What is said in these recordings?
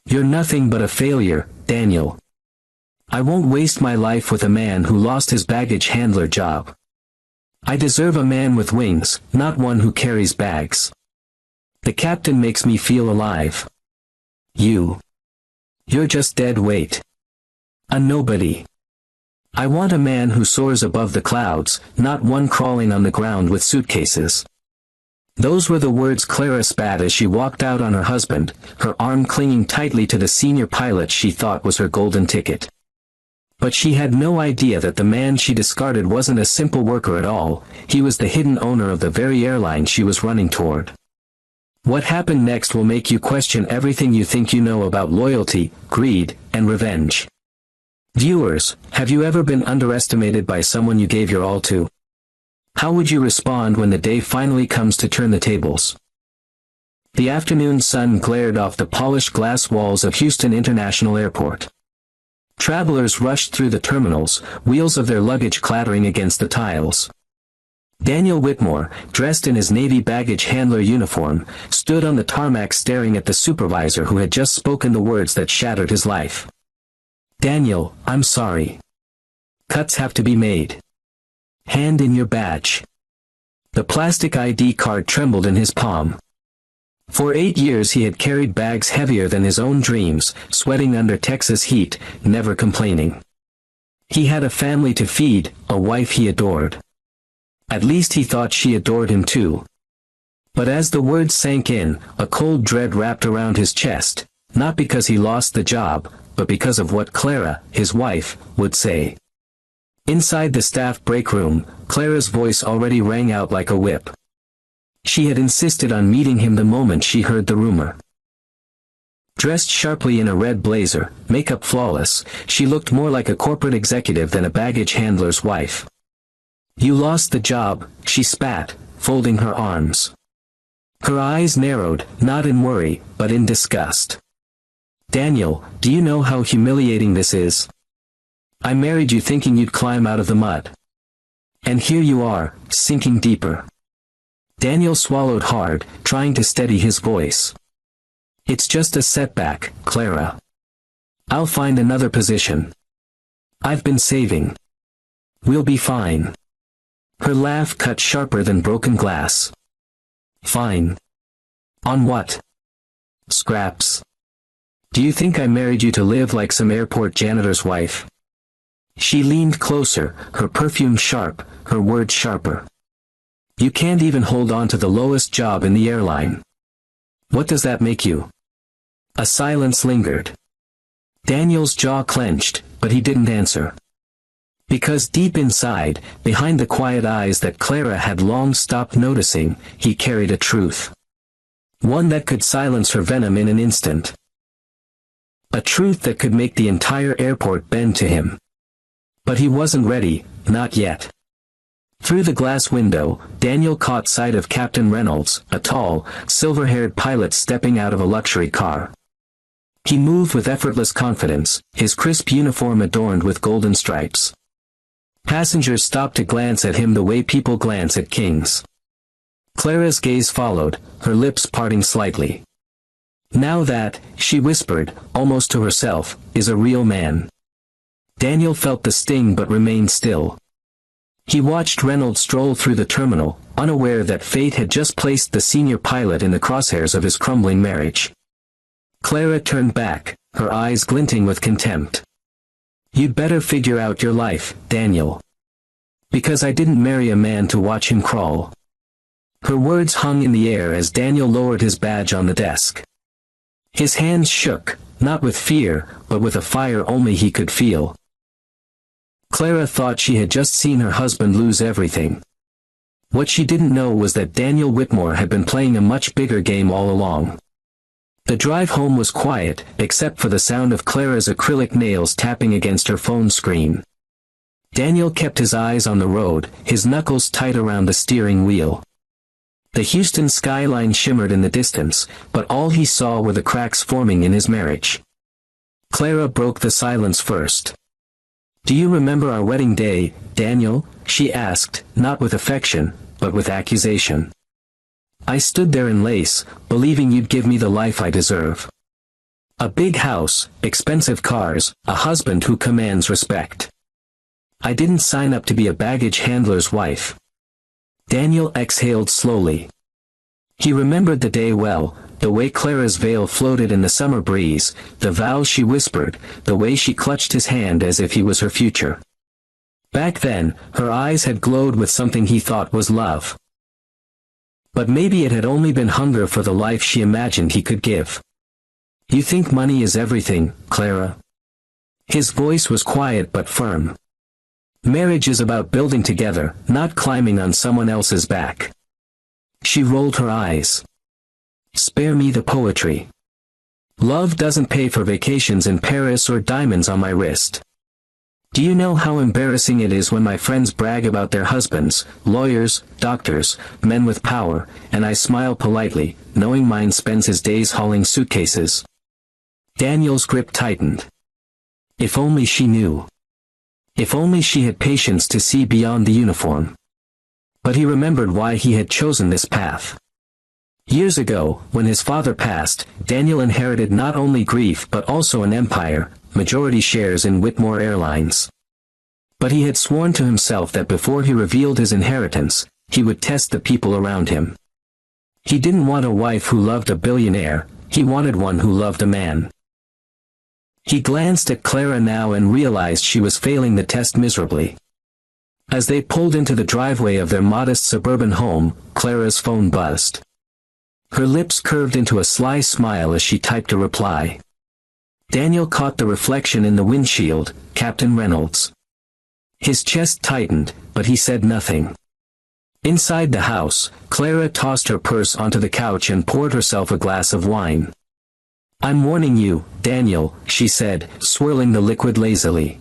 You're nothing but a failure, Daniel. I won't waste my life with a man who lost his baggage handler job. I deserve a man with wings, not one who carries bags. The captain makes me feel alive. You're just dead weight. A nobody. I want a man who soars above the clouds, not one crawling on the ground with suitcases. Those were the words Clara spat as she walked out on her husband, her arm clinging tightly to the senior pilot she thought was her golden ticket. But she had no idea that the man she discarded wasn't a simple worker at all, he was the hidden owner of the very airline she was running toward. What happened next will make you question everything you think you know about loyalty, greed, and revenge. Viewers, have you ever been underestimated by someone you gave your all to? How would you respond when the day finally comes to turn the tables? The afternoon sun glared off the polished glass walls of Houston International Airport. Travelers rushed through the terminals, wheels of their luggage clattering against the tiles. Daniel Whitmore, dressed in his Navy baggage handler uniform, stood on the tarmac staring at the supervisor who had just spoken the words that shattered his life. "Daniel, I'm sorry. Cuts have to be made. Hand in your badge." The plastic ID card trembled in his palm. For 8 years he had carried bags heavier than his own dreams, sweating under Texas heat, never complaining. He had a family to feed, a wife he adored. At least he thought she adored him too. But as the words sank in, a cold dread wrapped around his chest, not because he lost the job, but because of what Clara, his wife, would say. Inside the staff break room, Clara's voice already rang out like a whip. She had insisted on meeting him the moment she heard the rumor. Dressed sharply in a red blazer, makeup flawless, she looked more like a corporate executive than a baggage handler's wife. "You lost the job," she spat, folding her arms. Her eyes narrowed, not in worry, but in disgust. "Daniel, do you know how humiliating this is? I married you thinking you'd climb out of the mud. And here you are, sinking deeper." Daniel swallowed hard, trying to steady his voice. "It's just a setback, Clara. I'll find another position. I've been saving. We'll be fine." Her laugh cut sharper than broken glass. "Fine. On what? Scraps. Do you think I married you to live like some airport janitor's wife?" She leaned closer, her perfume sharp, her words sharper. "You can't even hold on to the lowest job in the airline. What does that make you?" A silence lingered. Daniel's jaw clenched, but he didn't answer. Because deep inside, behind the quiet eyes that Clara had long stopped noticing, he carried a truth. One that could silence her venom in an instant. A truth that could make the entire airport bend to him. But he wasn't ready, not yet. Through the glass window, Daniel caught sight of Captain Reynolds, a tall, silver-haired pilot stepping out of a luxury car. He moved with effortless confidence, his crisp uniform adorned with golden stripes. Passengers stopped to glance at him the way people glance at kings. Clara's gaze followed, her lips parting slightly. "Now that," she whispered, almost to herself, "is a real man." Daniel felt the sting but remained still. He watched Reynolds stroll through the terminal, unaware that fate had just placed the senior pilot in the crosshairs of his crumbling marriage. Clara turned back, her eyes glinting with contempt. "You'd better figure out your life, Daniel. Because I didn't marry a man to watch him crawl." Her words hung in the air as Daniel lowered his badge on the desk. His hands shook, not with fear, but with a fire only he could feel. Clara thought she had just seen her husband lose everything. What she didn't know was that Daniel Whitmore had been playing a much bigger game all along. The drive home was quiet, except for the sound of Clara's acrylic nails tapping against her phone screen. Daniel kept his eyes on the road, his knuckles tight around the steering wheel. The Houston skyline shimmered in the distance, but all he saw were the cracks forming in his marriage. Clara broke the silence first. "Do you remember our wedding day, Daniel?" she asked, not with affection, but with accusation. "I stood there in lace, believing you'd give me the life I deserve. A big house, expensive cars, a husband who commands respect. I didn't sign up to be a baggage handler's wife. Daniel exhaled slowly. He remembered the day well, the way Clara's veil floated in the summer breeze, the vows she whispered, the way she clutched his hand as if he was her future. Back then, her eyes had glowed with something he thought was love. But maybe it had only been hunger for the life she imagined he could give. You think money is everything, Clara? His voice was quiet but firm. Marriage is about building together, not climbing on someone else's back. She rolled her eyes. Spare me the poetry. Love doesn't pay for vacations in Paris or diamonds on my wrist. Do you know how embarrassing it is when my friends brag about their husbands, lawyers, doctors, men with power, and I smile politely, knowing mine spends his days hauling suitcases? Daniel's grip tightened. If only she knew. If only she had patience to see beyond the uniform. But he remembered why he had chosen this path. Years ago, when his father passed, Daniel inherited not only grief but also an empire, majority shares in Whitmore Airlines. But he had sworn to himself that before he revealed his inheritance, he would test the people around him. He didn't want a wife who loved a billionaire, he wanted one who loved a man. He glanced at Clara now and realized she was failing the test miserably. As they pulled into the driveway of their modest suburban home, Clara's phone buzzed. Her lips curved into a sly smile as she typed a reply. Daniel caught the reflection in the windshield, Captain Reynolds. His chest tightened, but he said nothing. Inside the house, Clara tossed her purse onto the couch and poured herself a glass of wine. I'm warning you, Daniel, she said, swirling the liquid lazily.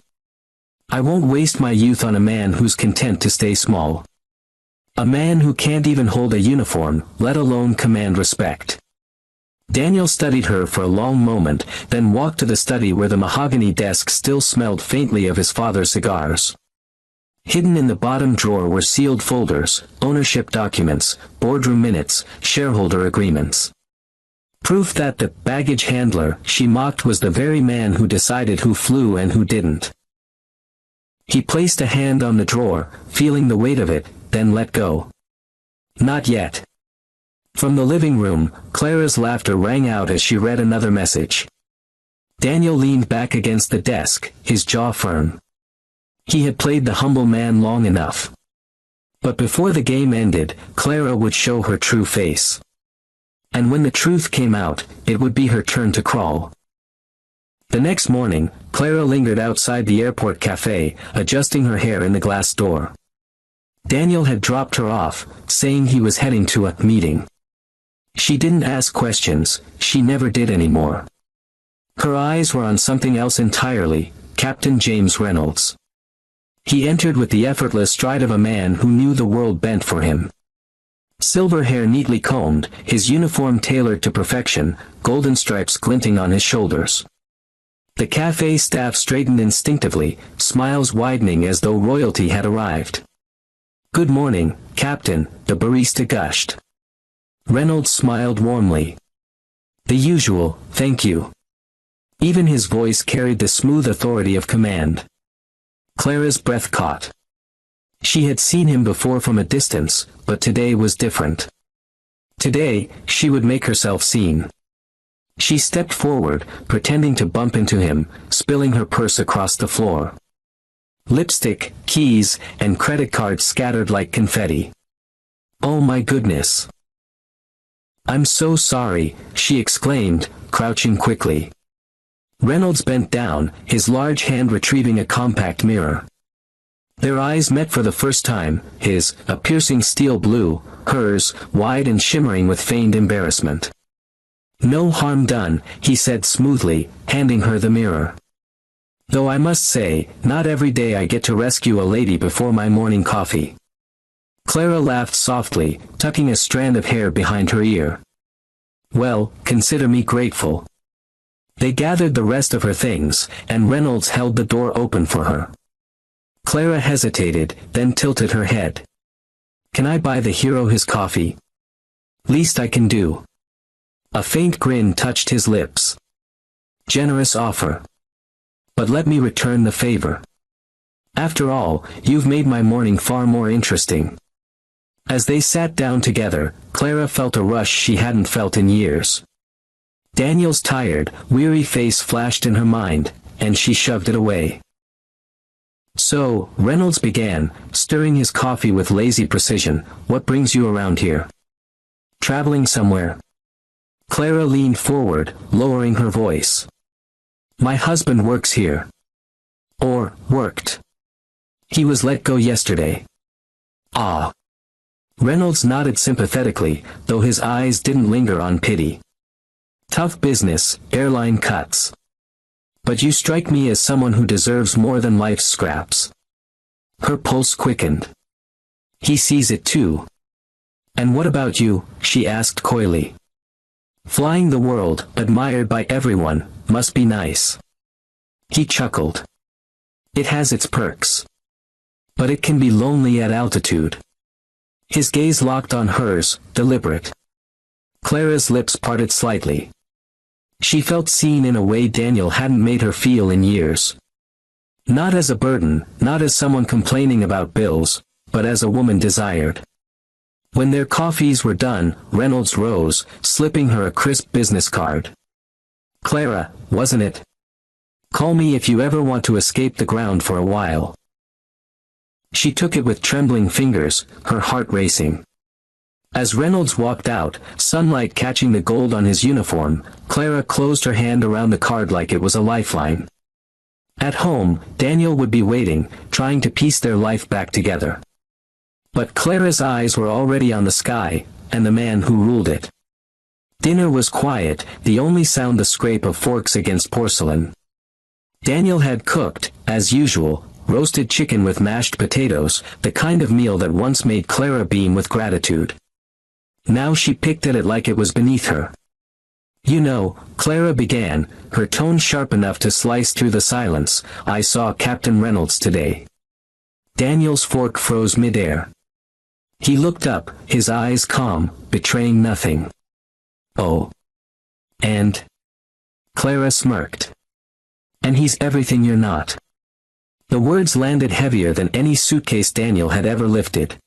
I won't waste my youth on a man who's content to stay small. A man who can't even hold a uniform, let alone command respect. Daniel studied her for a long moment, then walked to the study where the mahogany desk still smelled faintly of his father's cigars. Hidden in the bottom drawer were sealed folders, ownership documents, boardroom minutes, shareholder agreements. Proof that the baggage handler she mocked was the very man who decided who flew and who didn't. He placed a hand on the drawer, feeling the weight of it, then let go. Not yet. From the living room, Clara's laughter rang out as she read another message. Daniel leaned back against the desk, his jaw firm. He had played the humble man long enough. But before the game ended, Clara would show her true face. And when the truth came out, it would be her turn to crawl. The next morning, Clara lingered outside the airport cafe, adjusting her hair in the glass door. Daniel had dropped her off, saying he was heading to a meeting. She didn't ask questions, she never did anymore. Her eyes were on something else entirely, Captain James Reynolds. He entered with the effortless stride of a man who knew the world bent for him. Silver hair neatly combed, his uniform tailored to perfection, golden stripes glinting on his shoulders. The cafe staff straightened instinctively, smiles widening as though royalty had arrived. Good morning, Captain, the barista gushed. Reynolds smiled warmly. The usual, thank you. Even his voice carried the smooth authority of command. Clara's breath caught. She had seen him before from a distance, but today was different. Today, she would make herself seen. She stepped forward, pretending to bump into him, spilling her purse across the floor. Lipstick, keys, and credit cards scattered like confetti. Oh my goodness. I'm so sorry, she exclaimed, crouching quickly. Reynolds bent down, his large hand retrieving a compact mirror. Their eyes met for the first time, his, a piercing steel blue, hers, wide and shimmering with feigned embarrassment. No harm done, he said smoothly, handing her the mirror. Though I must say, not every day I get to rescue a lady before my morning coffee. Clara laughed softly, tucking a strand of hair behind her ear. Well, consider me grateful. They gathered the rest of her things, and Reynolds held the door open for her. Clara hesitated, then tilted her head. Can I buy the hero his coffee? Least I can do. A faint grin touched his lips. generous offer. But let me return the favor. After all, you've made my morning far more interesting." As they sat down together, Clara felt a rush she hadn't felt in years. Daniel's tired, weary face flashed in her mind, and she shoved it away. "So," Reynolds began, stirring his coffee with lazy precision, "what brings you around here? Traveling somewhere?" Clara leaned forward, lowering her voice. "My husband works here. Or, worked. He was let go yesterday." "Ah." Reynolds nodded sympathetically, though his eyes didn't linger on pity. "Tough business, airline cuts. But you strike me as someone who deserves more than life's scraps." Her pulse quickened. "He sees it too." "And what about you?" she asked coyly. "Flying the world, admired by everyone, must be nice." He chuckled. "It has its perks. But it can be lonely at altitude." His gaze locked on hers, deliberate. Clara's lips parted slightly. She felt seen in a way Daniel hadn't made her feel in years. Not as a burden, not as someone complaining about bills, but as a woman desired. When their coffees were done, Reynolds rose, slipping her a crisp business card. "Clara, wasn't it? Call me if you ever want to escape the ground for a while." She took it with trembling fingers, her heart racing. As Reynolds walked out, sunlight catching the gold on his uniform, Clara closed her hand around the card like it was a lifeline. At home, Daniel would be waiting, trying to piece their life back together. But Clara's eyes were already on the sky, and the man who ruled it. Dinner was quiet, the only sound the scrape of forks against porcelain. Daniel had cooked, as usual, roasted chicken with mashed potatoes, the kind of meal that once made Clara beam with gratitude. Now she picked at it like it was beneath her. "You know," Clara began, her tone sharp enough to slice through the silence, "I saw Captain Reynolds today." Daniel's fork froze midair. He looked up, his eyes calm, betraying nothing. "Oh. And?" Clara smirked. "And he's everything you're not." The words landed heavier than any suitcase Daniel had ever lifted.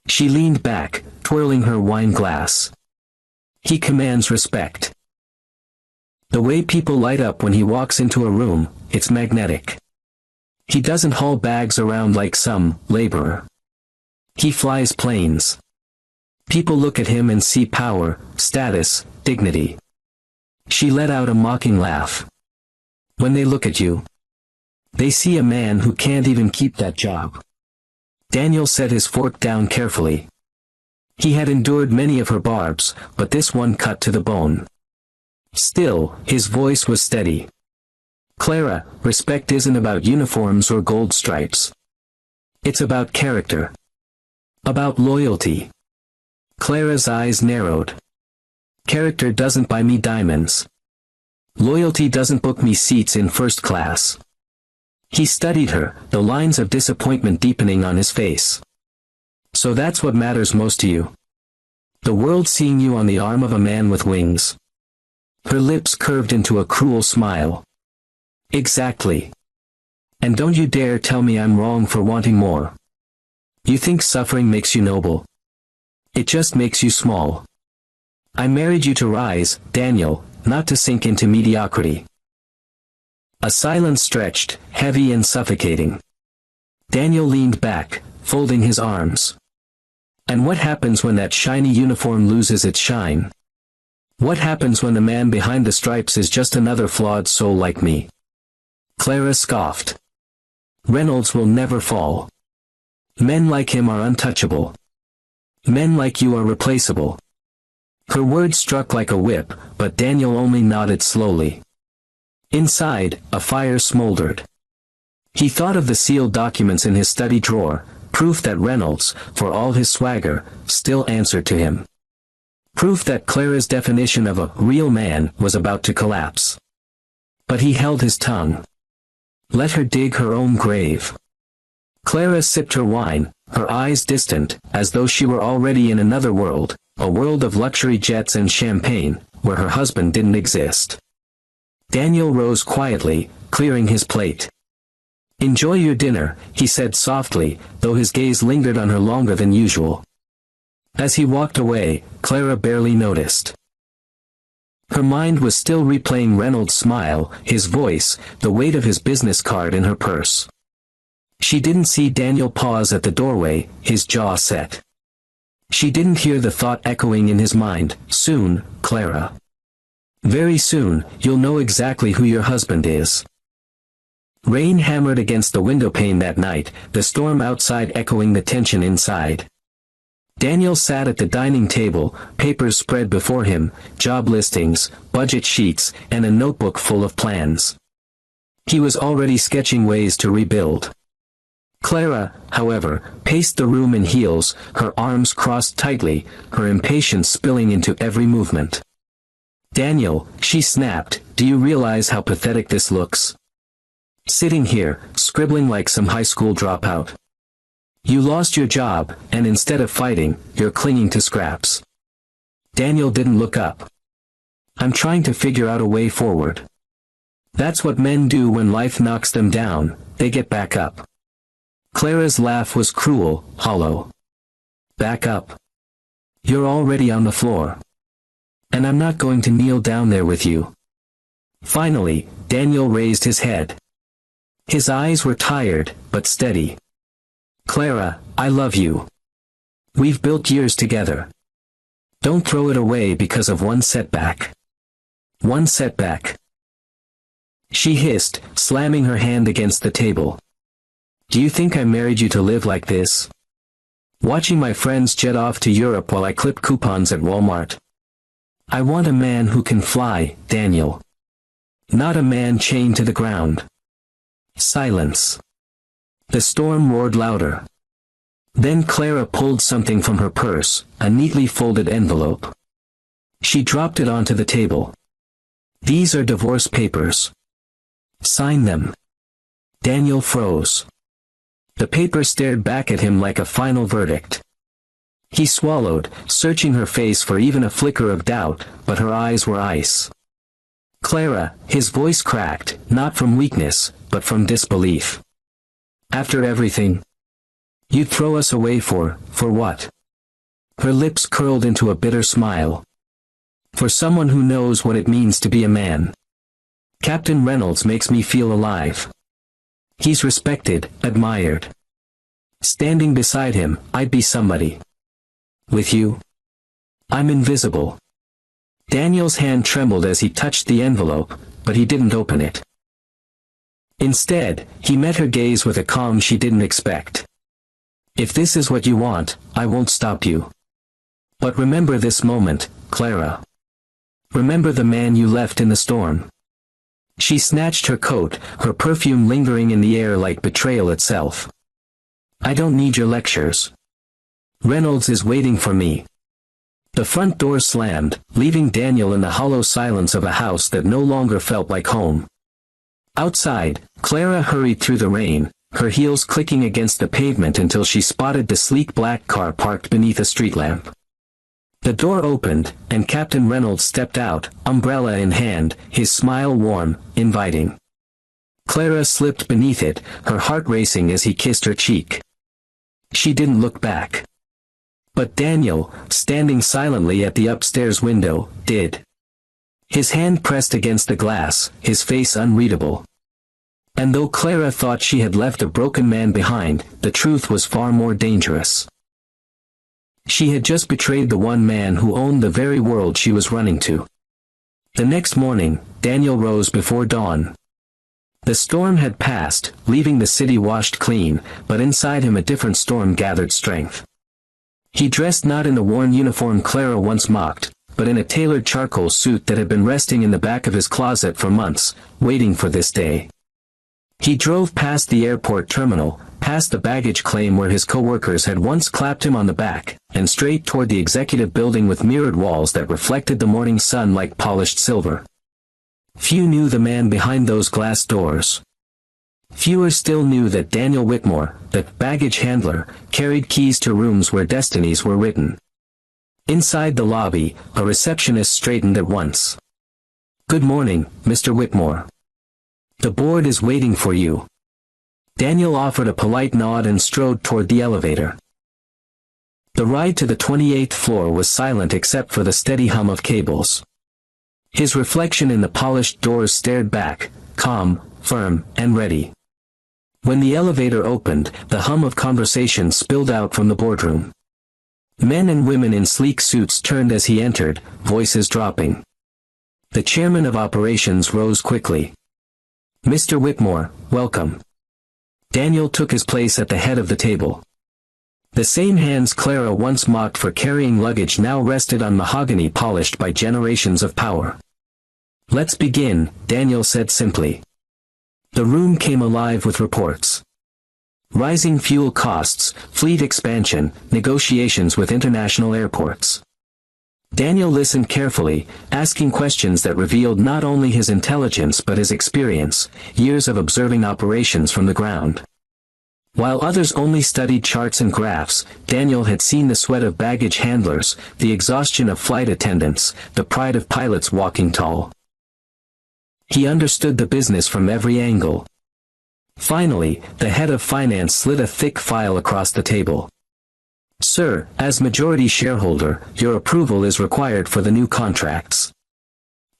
She leaned back, twirling her wine glass. "He commands respect. The way people light up when he walks into a room, it's magnetic. He doesn't haul bags around like some laborer. He flies planes. People look at him and see power, status, dignity." She let out a mocking laugh. "When they look at you, they see a man who can't even keep that job." Daniel set his fork down carefully. He had endured many of her barbs, but this one cut to the bone. Still, his voice was steady. "Clara, respect isn't about uniforms or gold stripes. It's about character. About loyalty." Clara's eyes narrowed. "Character doesn't buy me diamonds. Loyalty doesn't book me seats in first class." He studied her, the lines of disappointment deepening on his face. "So that's what matters most to you? The world seeing you on the arm of a man with wings?" Her lips curved into a cruel smile. "Exactly. And don't you dare tell me I'm wrong for wanting more. You think suffering makes you noble? It just makes you small. I married you to rise, Daniel, not to sink into mediocrity." A silence stretched, heavy and suffocating. Daniel leaned back, folding his arms. "And what happens when that shiny uniform loses its shine? What happens when the man behind the stripes is just another flawed soul like me?" Clara scoffed. "Reynolds will never fall. Men like him are untouchable. Men like you are replaceable." Her words struck like a whip, but Daniel only nodded slowly. Inside, a fire smoldered. He thought of the sealed documents in his study drawer, proof that Reynolds, for all his swagger, still answered to him. Proof that Clara's definition of a real man was about to collapse. But he held his tongue. Let her dig her own grave. Clara sipped her wine, her eyes distant, as though she were already in another world, a world of luxury jets and champagne, where her husband didn't exist. Daniel rose quietly, clearing his plate. "Enjoy your dinner," he said softly, though his gaze lingered on her longer than usual. As he walked away, Clara barely noticed. Her mind was still replaying Reynolds' smile, his voice, the weight of his business card in her purse. She didn't see Daniel pause at the doorway, his jaw set. She didn't hear the thought echoing in his mind, "Soon, Clara. Very soon, you'll know exactly who your husband is." Rain hammered against the windowpane that night, the storm outside echoing the tension inside. Daniel sat at the dining table, papers spread before him, job listings, budget sheets, and a notebook full of plans. He was already sketching ways to rebuild. Clara, however, paced the room in heels, her arms crossed tightly, her impatience spilling into every movement. "Daniel," she snapped, "do you realize how pathetic this looks? Sitting here, scribbling like some high school dropout. You lost your job, and instead of fighting, you're clinging to scraps." Daniel didn't look up. "I'm trying to figure out a way forward. That's what men do when life knocks them down, they get back up." Clara's laugh was cruel, hollow. "Back up? You're already on the floor. And I'm not going to kneel down there with you." Finally, Daniel raised his head. His eyes were tired, but steady. "Clara, I love you. We've built years together. Don't throw it away because of one setback." "One setback?" she hissed, slamming her hand against the table. "Do you think I married you to live like this? Watching my friends jet off to Europe while I clip coupons at Walmart? I want a man who can fly, Daniel. Not a man chained to the ground." Silence. The storm roared louder. Then Clara pulled something from her purse, a neatly folded envelope. She dropped it onto the table. "These are divorce papers. Sign them." Daniel froze. The paper stared back at him like a final verdict. He swallowed, searching her face for even a flicker of doubt, but her eyes were ice. "Clara," his voice cracked, not from weakness, but from disbelief. "After everything? You'd throw us away for what?" Her lips curled into a bitter smile. "For someone who knows what it means to be a man. Captain Reynolds makes me feel alive. He's respected, admired. Standing beside him, I'd be somebody. With you? I'm invisible." Daniel's hand trembled as he touched the envelope, but he didn't open it. Instead, he met her gaze with a calm she didn't expect. "If this is what you want, I won't stop you. But remember this moment, Clara. Remember the man you left in the storm." She snatched her coat, her perfume lingering in the air like betrayal itself. "I don't need your lectures. Reynolds is waiting for me." The front door slammed, leaving Daniel in the hollow silence of a house that no longer felt like home. Outside, Clara hurried through the rain, her heels clicking against the pavement until she spotted the sleek black car parked beneath a street lamp. The door opened, and Captain Reynolds stepped out, umbrella in hand, his smile warm, inviting. Clara slipped beneath it, her heart racing as he kissed her cheek. She didn't look back. But Daniel, standing silently at the upstairs window, did. His hand pressed against the glass, his face unreadable. And though Clara thought she had left a broken man behind, the truth was far more dangerous. She had just betrayed the one man who owned the very world she was running to. The next morning, Daniel rose before dawn. The storm had passed, leaving the city washed clean, but inside him a different storm gathered strength. He dressed not in the worn uniform Clara once mocked, but in a tailored charcoal suit that had been resting in the back of his closet for months, waiting for this day. He drove past the airport terminal, past the baggage claim where his co-workers had once clapped him on the back, and straight toward the executive building with mirrored walls that reflected the morning sun like polished silver. Few knew the man behind those glass doors. Fewer still knew that Daniel Whitmore, the baggage handler, carried keys to rooms where destinies were written. Inside the lobby, a receptionist straightened at once. Good morning, Mr. Whitmore. The board is waiting for you. Daniel offered a polite nod and strode toward the elevator. The ride to the 28th floor was silent except for the steady hum of cables. His reflection in the polished doors stared back, calm, firm, and ready. When the elevator opened, the hum of conversation spilled out from the boardroom. Men and women in sleek suits turned as he entered, voices dropping. The chairman of operations rose quickly. Mr. Whitmore, welcome. Daniel took his place at the head of the table. The same hands Clara once mocked for carrying luggage now rested on mahogany polished by generations of power. Let's begin, Daniel said simply. The room came alive with reports. Rising fuel costs, fleet expansion, negotiations with international airports. Daniel listened carefully, asking questions that revealed not only his intelligence but his experience, years of observing operations from the ground. While others only studied charts and graphs, Daniel had seen the sweat of baggage handlers, the exhaustion of flight attendants, the pride of pilots walking tall. He understood the business from every angle. Finally, the head of finance slid a thick file across the table. Sir, as majority shareholder, your approval is required for the new contracts.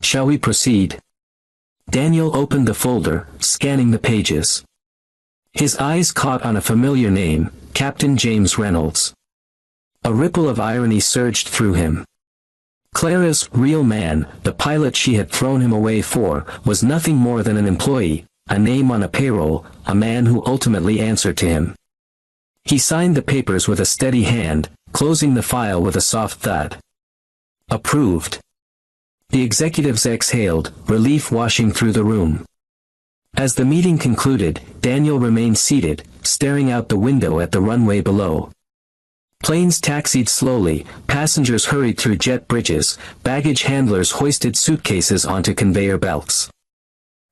Shall we proceed? Daniel opened the folder, scanning the pages. His eyes caught on a familiar name, Captain James Reynolds. A ripple of irony surged through him. Clara's real man, the pilot she had thrown him away for, was nothing more than an employee, a name on a payroll, a man who ultimately answered to him. He signed the papers with a steady hand, closing the file with a soft thud. Approved. The executives exhaled, relief washing through the room. As the meeting concluded, Daniel remained seated, staring out the window at the runway below. Planes taxied slowly, passengers hurried through jet bridges, baggage handlers hoisted suitcases onto conveyor belts.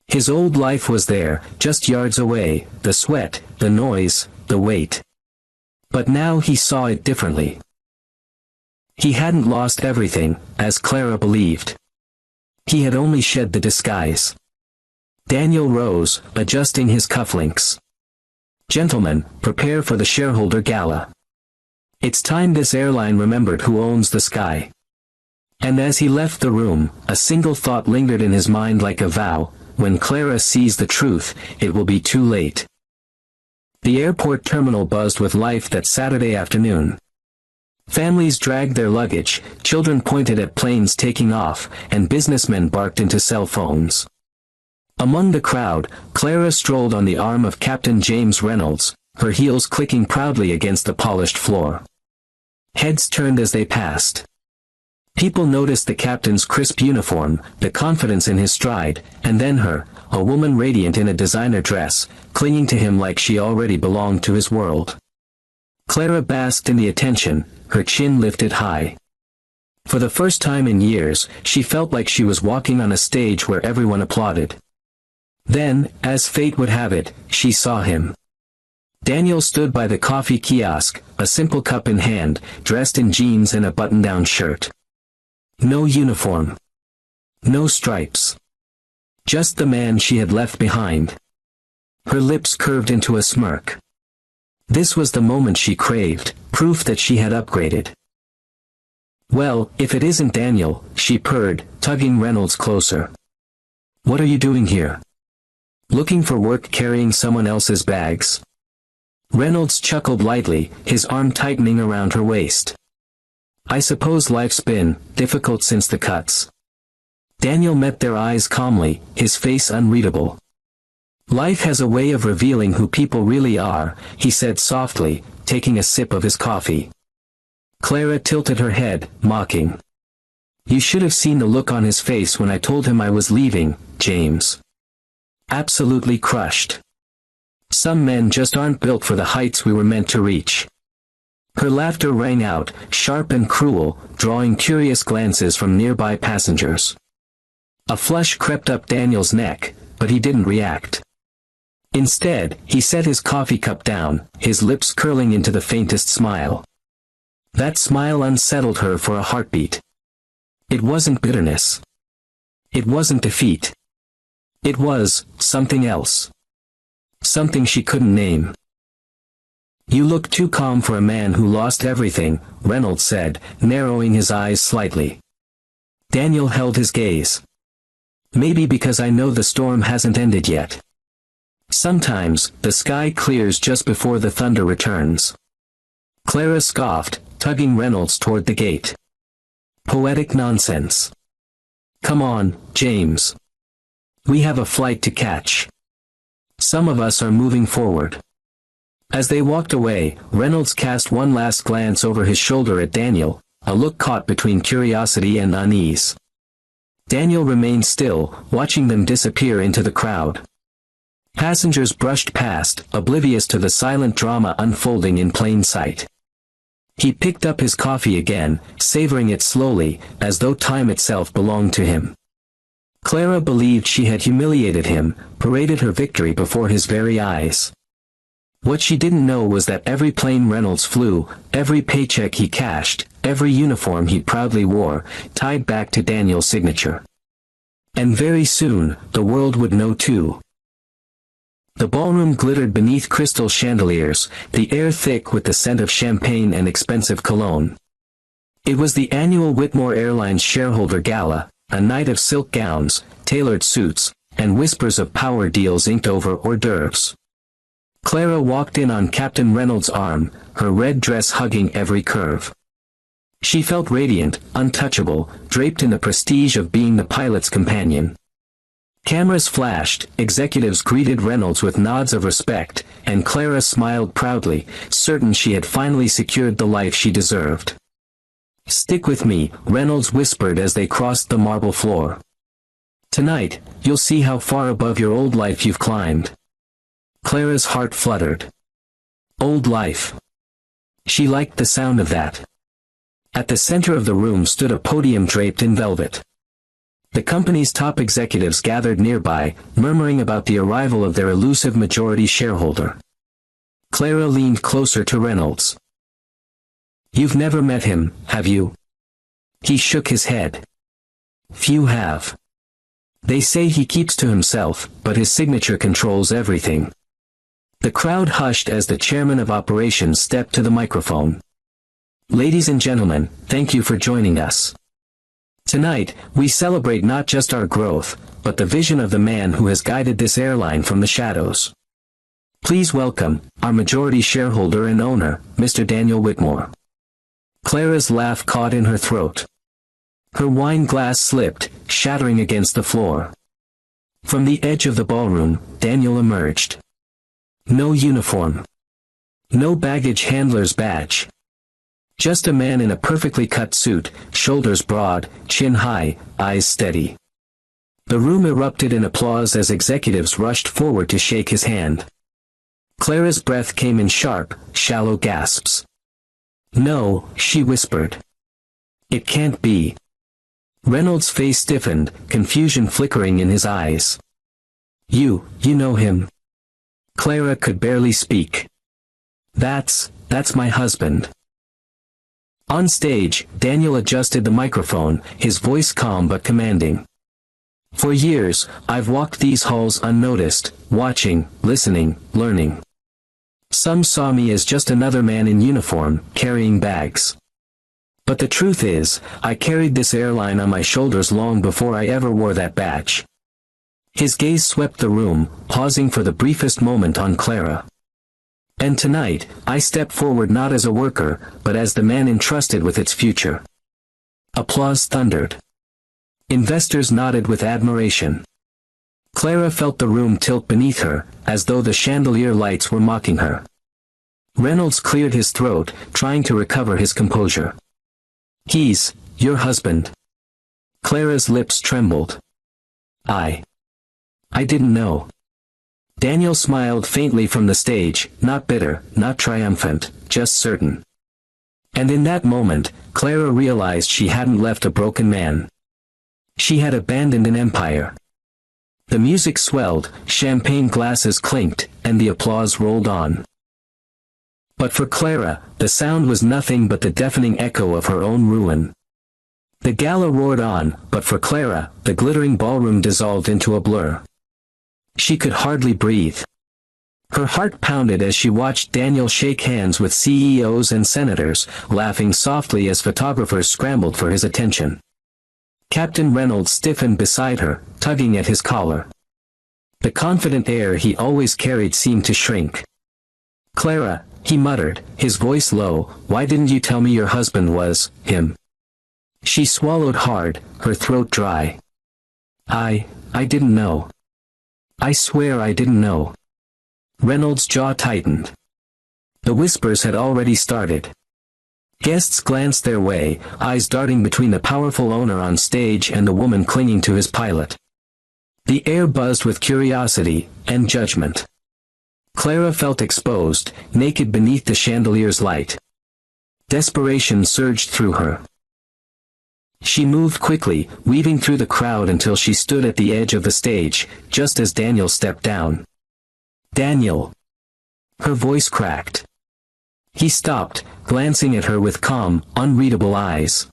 His old life was there, just yards away, the sweat, the noise, the weight. But now he saw it differently. He hadn't lost everything, as Clara believed. He had only shed the disguise. Daniel rose, adjusting his cufflinks. Gentlemen, prepare for the shareholder gala. It's time this airline remembered who owns the sky. And as he left the room, a single thought lingered in his mind like a vow: when Clara sees the truth, it will be too late. The airport terminal buzzed with life that Saturday afternoon. Families dragged their luggage, children pointed at planes taking off, and businessmen barked into cell phones. Among the crowd, Clara strolled on the arm of Captain James Reynolds, her heels clicking proudly against the polished floor. Heads turned as they passed. People noticed the captain's crisp uniform, the confidence in his stride, and then her, a woman radiant in a designer dress, clinging to him like she already belonged to his world. Clara basked in the attention, her chin lifted high. For the first time in years, she felt like she was walking on a stage where everyone applauded. Then, as fate would have it, she saw him. Daniel stood by the coffee kiosk, a simple cup in hand, dressed in jeans and a button-down shirt. No uniform. No stripes. Just the man she had left behind. Her lips curved into a smirk. This was the moment she craved, proof that she had upgraded. Well, if it isn't Daniel, she purred, tugging Reynolds closer. What are you doing here? Looking for work carrying someone else's bags? Reynolds chuckled lightly, his arm tightening around her waist. I suppose life's been difficult since the cuts. Daniel met their eyes calmly, his face unreadable. Life has a way of revealing who people really are, he said softly, taking a sip of his coffee. Clara tilted her head, mocking. You should have seen the look on his face when I told him I was leaving, James. Absolutely crushed. Some men just aren't built for the heights we were meant to reach. Her laughter rang out, sharp and cruel, drawing curious glances from nearby passengers. A flush crept up Daniel's neck, but he didn't react. Instead, he set his coffee cup down, his lips curling into the faintest smile. That smile unsettled her for a heartbeat. It wasn't bitterness. It wasn't defeat. It was something else. Something she couldn't name. "You look too calm for a man who lost everything," Reynolds said, narrowing his eyes slightly. Daniel held his gaze. "Maybe because I know the storm hasn't ended yet. Sometimes, the sky clears just before the thunder returns." Clara scoffed, tugging Reynolds toward the gate. "Poetic nonsense. Come on, James. We have a flight to catch. Some of us are moving forward." As they walked away, Reynolds cast one last glance over his shoulder at Daniel, a look caught between curiosity and unease. Daniel remained still, watching them disappear into the crowd. Passengers brushed past, oblivious to the silent drama unfolding in plain sight. He picked up his coffee again, savoring it slowly, as though time itself belonged to him. Clara believed she had humiliated him, paraded her victory before his very eyes. What she didn't know was that every plane Reynolds flew, every paycheck he cashed, every uniform he proudly wore, tied back to Daniel's signature. And very soon, the world would know too. The ballroom glittered beneath crystal chandeliers, the air thick with the scent of champagne and expensive cologne. It was the annual Whitmore Airlines shareholder gala, a night of silk gowns, tailored suits, and whispers of power deals inked over hors d'oeuvres. Clara walked in on Captain Reynolds' arm, her red dress hugging every curve. She felt radiant, untouchable, draped in the prestige of being the pilot's companion. Cameras flashed, executives greeted Reynolds with nods of respect, and Clara smiled proudly, certain she had finally secured the life she deserved. "Stick with me," Reynolds whispered as they crossed the marble floor. "Tonight, you'll see how far above your old life you've climbed." Clara's heart fluttered. Old life. She liked the sound of that. At the center of the room stood a podium draped in velvet. The company's top executives gathered nearby, murmuring about the arrival of their elusive majority shareholder. Clara leaned closer to Reynolds. "You've never met him, have you?" He shook his head. "Few have. They say he keeps to himself, but his signature controls everything." The crowd hushed as the chairman of operations stepped to the microphone. "Ladies and gentlemen, thank you for joining us. Tonight, we celebrate not just our growth, but the vision of the man who has guided this airline from the shadows. Please welcome, our majority shareholder and owner, Mr. Daniel Whitmore." Clara's laugh caught in her throat. Her wine glass slipped, shattering against the floor. From the edge of the ballroom, Daniel emerged. No uniform. No baggage handler's badge. Just a man in a perfectly cut suit, shoulders broad, chin high, eyes steady. The room erupted in applause as executives rushed forward to shake his hand. Clara's breath came in sharp, shallow gasps. "No," she whispered. "It can't be." Reynolds' face stiffened, confusion flickering in his eyes. You know him?" Clara could barely speak. That's my husband." On stage, Daniel adjusted the microphone, his voice calm but commanding. "For years, I've walked these halls unnoticed, watching, listening, learning. Some saw me as just another man in uniform, carrying bags. But the truth is, I carried this airline on my shoulders long before I ever wore that badge." His gaze swept the room, pausing for the briefest moment on Clara. "And tonight, I step forward not as a worker, but as the man entrusted with its future." Applause thundered. Investors nodded with admiration. Clara felt the room tilt beneath her, as though the chandelier lights were mocking her. Reynolds cleared his throat, trying to recover his composure. "He's your husband." Clara's lips trembled. I didn't know." Daniel smiled faintly from the stage, not bitter, not triumphant, just certain. And in that moment, Clara realized she hadn't left a broken man. She had abandoned an empire. The music swelled, champagne glasses clinked, and the applause rolled on. But for Clara, the sound was nothing but the deafening echo of her own ruin. The gala roared on, but for Clara, the glittering ballroom dissolved into a blur. She could hardly breathe. Her heart pounded as she watched Daniel shake hands with CEOs and senators, laughing softly as photographers scrambled for his attention. Captain Reynolds stiffened beside her, tugging at his collar. The confident air he always carried seemed to shrink. "Clara," he muttered, his voice low, "why didn't you tell me your husband was him?" She swallowed hard, her throat dry. I didn't know. I swear I didn't know." Reynolds' jaw tightened. The whispers had already started. Guests glanced their way, eyes darting between the powerful owner on stage and the woman clinging to his pilot. The air buzzed with curiosity and judgment. Clara felt exposed, naked beneath the chandelier's light. Desperation surged through her. She moved quickly, weaving through the crowd until she stood at the edge of the stage, just as Daniel stepped down. "Daniel!" Her voice cracked. He stopped, glancing at her with calm, unreadable eyes.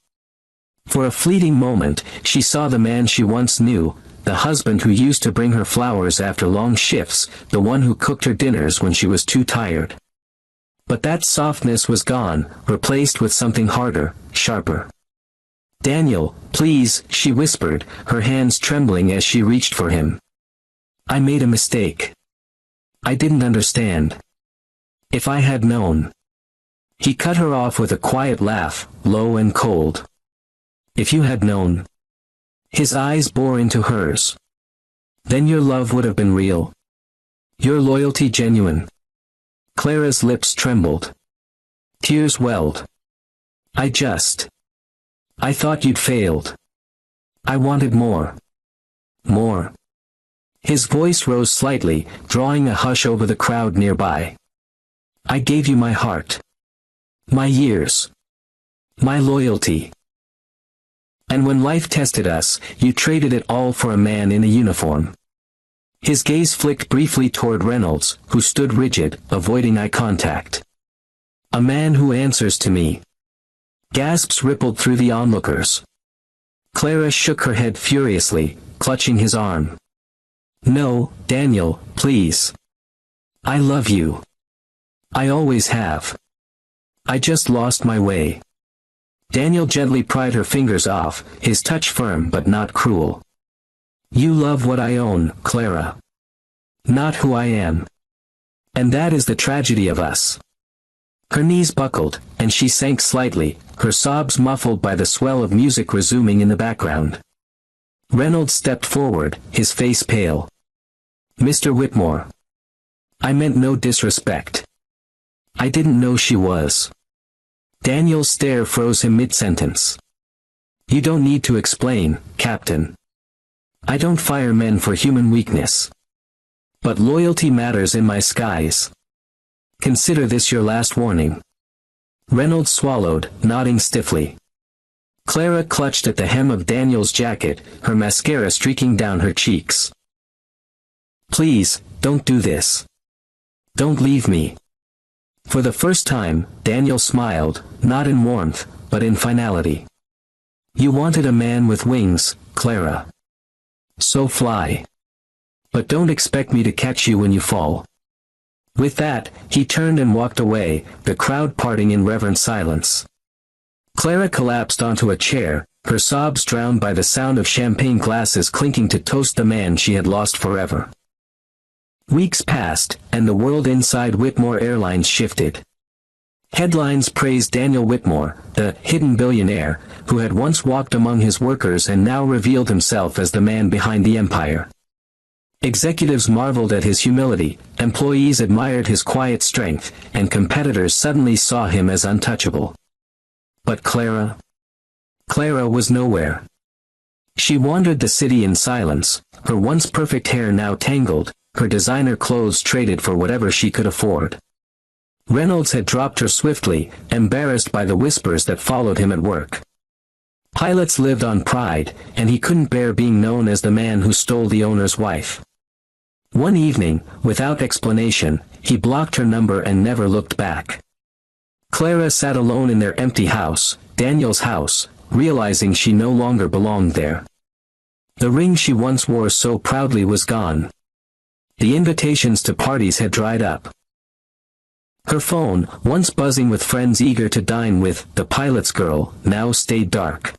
For a fleeting moment, she saw the man she once knew, the husband who used to bring her flowers after long shifts, the one who cooked her dinners when she was too tired. But that softness was gone, replaced with something harder, sharper. "Daniel, please," she whispered, her hands trembling as she reached for him. "I made a mistake. I didn't understand. If I had known." He cut her off with a quiet laugh, low and cold. "If you had known." His eyes bore into hers. "Then your love would have been real. Your loyalty genuine." Clara's lips trembled. Tears welled. I thought you'd failed. I wanted more. More." His voice rose slightly, drawing a hush over the crowd nearby. "I gave you my heart. My years. My loyalty. And when life tested us, you traded it all for a man in a uniform." His gaze flicked briefly toward Reynolds, who stood rigid, avoiding eye contact. "A man who answers to me." Gasps rippled through the onlookers. Clara shook her head furiously, clutching his arm. "No, Daniel, please. I love you. I always have. I just lost my way." Daniel gently pried her fingers off, his touch firm but not cruel. "You love what I own, Clara. Not who I am. And that is the tragedy of us." Her knees buckled, and she sank slightly, her sobs muffled by the swell of music resuming in the background. Reynolds stepped forward, his face pale. "Mr. Whitmore. I meant no disrespect. I didn't know she was." Daniel's stare froze him mid-sentence. "You don't need to explain, Captain. I don't fire men for human weakness. But loyalty matters in my skies. Consider this your last warning." Reynolds swallowed, nodding stiffly. Clara clutched at the hem of Daniel's jacket, her mascara streaking down her cheeks. "Please, don't do this. Don't leave me." For the first time, Daniel smiled, not in warmth, but in finality. "You wanted a man with wings, Clara. So fly. But don't expect me to catch you when you fall." With that, he turned and walked away, the crowd parting in reverent silence. Clara collapsed onto a chair, her sobs drowned by the sound of champagne glasses clinking to toast the man she had lost forever. Weeks passed, and the world inside Whitmore Airlines shifted. Headlines praised Daniel Whitmore, the hidden billionaire, who had once walked among his workers and now revealed himself as the man behind the empire. Executives marveled at his humility, employees admired his quiet strength, and competitors suddenly saw him as untouchable. But Clara? Clara was nowhere. She wandered the city in silence, her once perfect hair now tangled, her designer clothes traded for whatever she could afford. Reynolds had dropped her swiftly, embarrassed by the whispers that followed him at work. Pilots lived on pride, and he couldn't bear being known as the man who stole the owner's wife. One evening, without explanation, he blocked her number and never looked back. Clara sat alone in their empty house, Daniel's house, realizing she no longer belonged there. The ring she once wore so proudly was gone. The invitations to parties had dried up. Her phone, once buzzing with friends eager to dine with the pilot's girl, now stayed dark.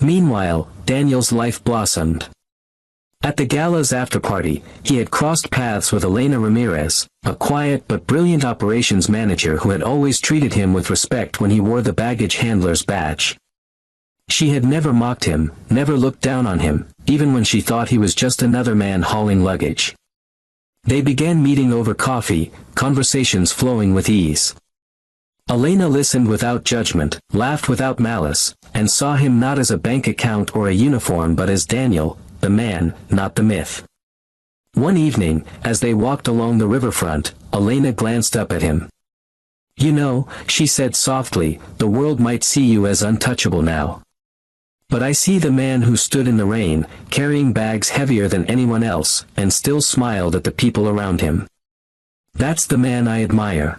Meanwhile, Daniel's life blossomed. At the gala's after-party, he had crossed paths with Elena Ramirez, a quiet but brilliant operations manager who had always treated him with respect when he wore the baggage handler's badge. She had never mocked him, never looked down on him, even when she thought he was just another man hauling luggage. They began meeting over coffee, conversations flowing with ease. Elena listened without judgment, laughed without malice, and saw him not as a bank account or a uniform but as Daniel, the man, not the myth. One evening, as they walked along the riverfront, Elena glanced up at him. "You know," she said softly, "the world might see you as untouchable now. But I see the man who stood in the rain, carrying bags heavier than anyone else, and still smiled at the people around him. That's the man I admire."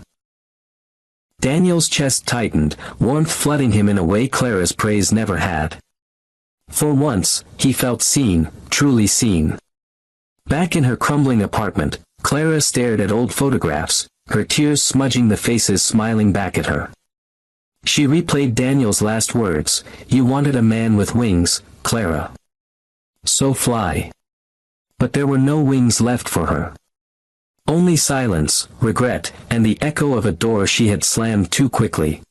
Daniel's chest tightened, warmth flooding him in a way Clara's praise never had. For once, he felt seen, truly seen. Back in her crumbling apartment, Clara stared at old photographs, her tears smudging the faces smiling back at her. She replayed Daniel's last words, "You wanted a man with wings, Clara. So fly." But there were no wings left for her. Only silence, regret, and the echo of a door she had slammed too quickly.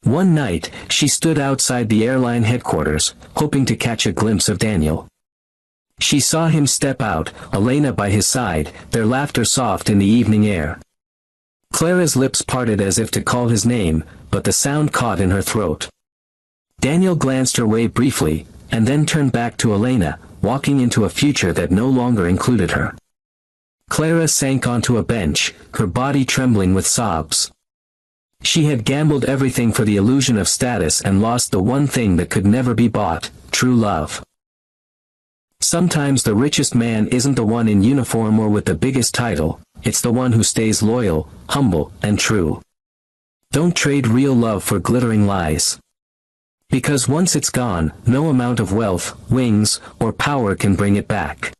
One night, she stood outside the airline headquarters, hoping to catch a glimpse of Daniel. She saw him step out, Elena by his side, their laughter soft in the evening air. Clara's lips parted as if to call his name, but the sound caught in her throat. Daniel glanced her way briefly, and then turned back to Elena, walking into a future that no longer included her. Clara sank onto a bench, her body trembling with sobs. She had gambled everything for the illusion of status and lost the one thing that could never be bought, true love. Sometimes the richest man isn't the one in uniform or with the biggest title, it's the one who stays loyal, humble, and true. Don't trade real love for glittering lies. Because once it's gone, no amount of wealth, wings, or power can bring it back.